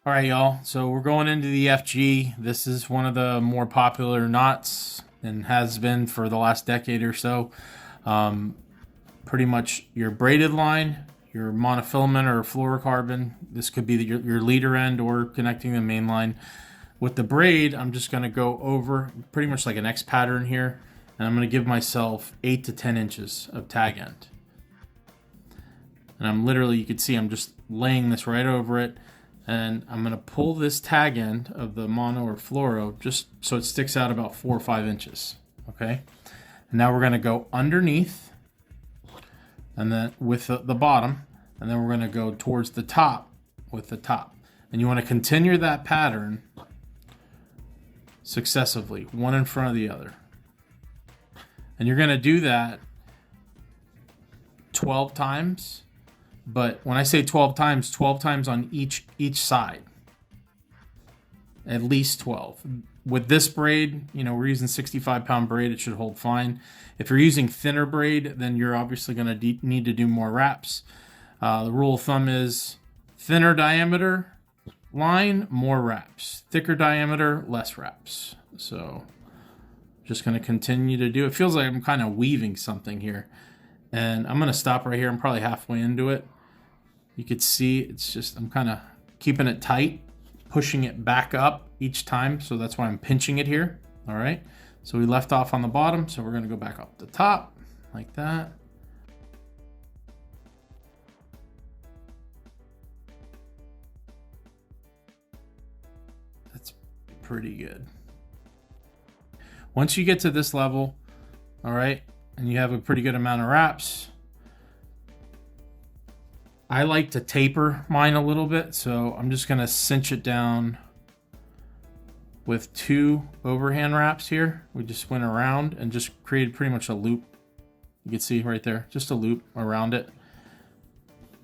All right, y'all. So we're going into the FG. This is one of the more popular knots and has been for the last decade or so. Pretty much your braided line, your monofilament or fluorocarbon. This could be your leader end or connecting the main line. With the braid, I'm just going to go over pretty much like an X pattern here. And I'm going to give myself 8 to 10 inches of tag end. And I'm literally, you can see I'm just laying this right over it. And I'm going to pull this tag end of the mono or fluoro just so it sticks out about 4 or 5 inches. Okay. And now we're going to go underneath and then with the bottom, and then we're going to go towards the top with the top. And you want to continue that pattern successively, one in front of the other. And you're going to do that 12 times. But when I say 12 times on each side. At least 12. With this braid, you know, we're using 65-pound braid. It should hold fine. If you're using thinner braid, then you're obviously going to need to do more wraps. The rule of thumb is thinner diameter line, more wraps. Thicker diameter, less wraps. So just going to continue to do it. Feels like I'm kind of weaving something here. And I'm going to stop right here. I'm probably halfway into it. You could see it's just, I'm kind of keeping it tight, pushing it back up each time. So that's why I'm pinching it here. All right. So we left off on the bottom. So we're going to go back up the top like that. That's pretty good. Once you get to this level, all right, and you have a pretty good amount of wraps, I like to taper mine a little bit, so I'm just going to cinch it down with 2 overhand wraps here. We just went around and just created pretty much a loop. You can see right there, just a loop around it.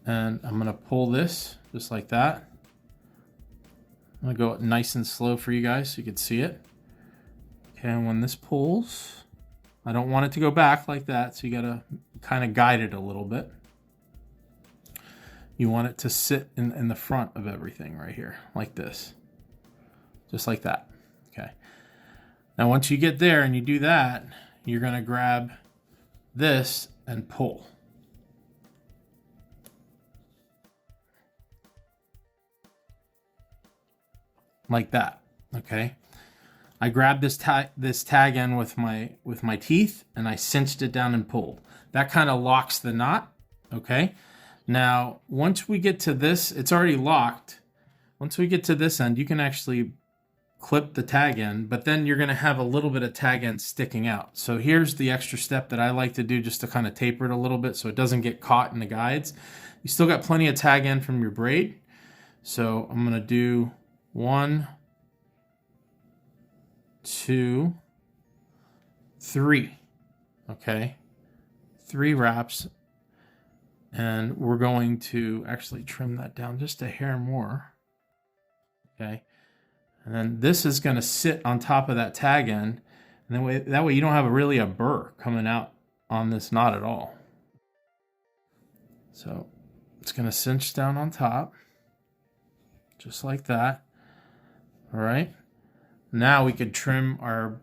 And I'm going to pull this just like that. I'm going to go nice and slow for you guys so you can see it. Okay, and when this pulls, I don't want it to go back like that, so you got to kind of guide it a little bit. You want it to sit in the front of everything right here, like this. Just like that. Okay. Now, once you get there and you do that, you're going to grab this and pull. Like that. Okay. I grabbed this tag end with my teeth and I cinched it down and pulled. That kind of locks the knot. Okay. Now, once we get to this, it's already locked. Once we get to this end, you can actually clip the tag end, but then you're going to have a little bit of tag end sticking out. So here's the extra step that I like to do just to kind of taper it a little bit so it doesn't get caught in the guides. You still got plenty of tag end from your braid. So I'm going to do 1, 2, 3. Okay. 3 wraps. And we're going to actually trim that down just a hair more. Okay. And then this is going to sit on top of that tag end. And that way you don't have really a burr coming out on this knot at all. So it's going to cinch down on top. Just like that. All right. Now we could trim our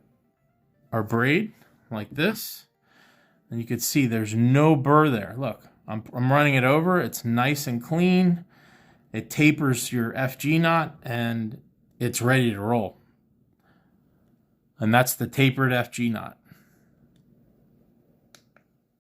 braid like this. And you can see there's no burr there. Look. I'm running it over. It's nice and clean. It tapers your FG knot and it's ready to roll. And that's the tapered FG knot.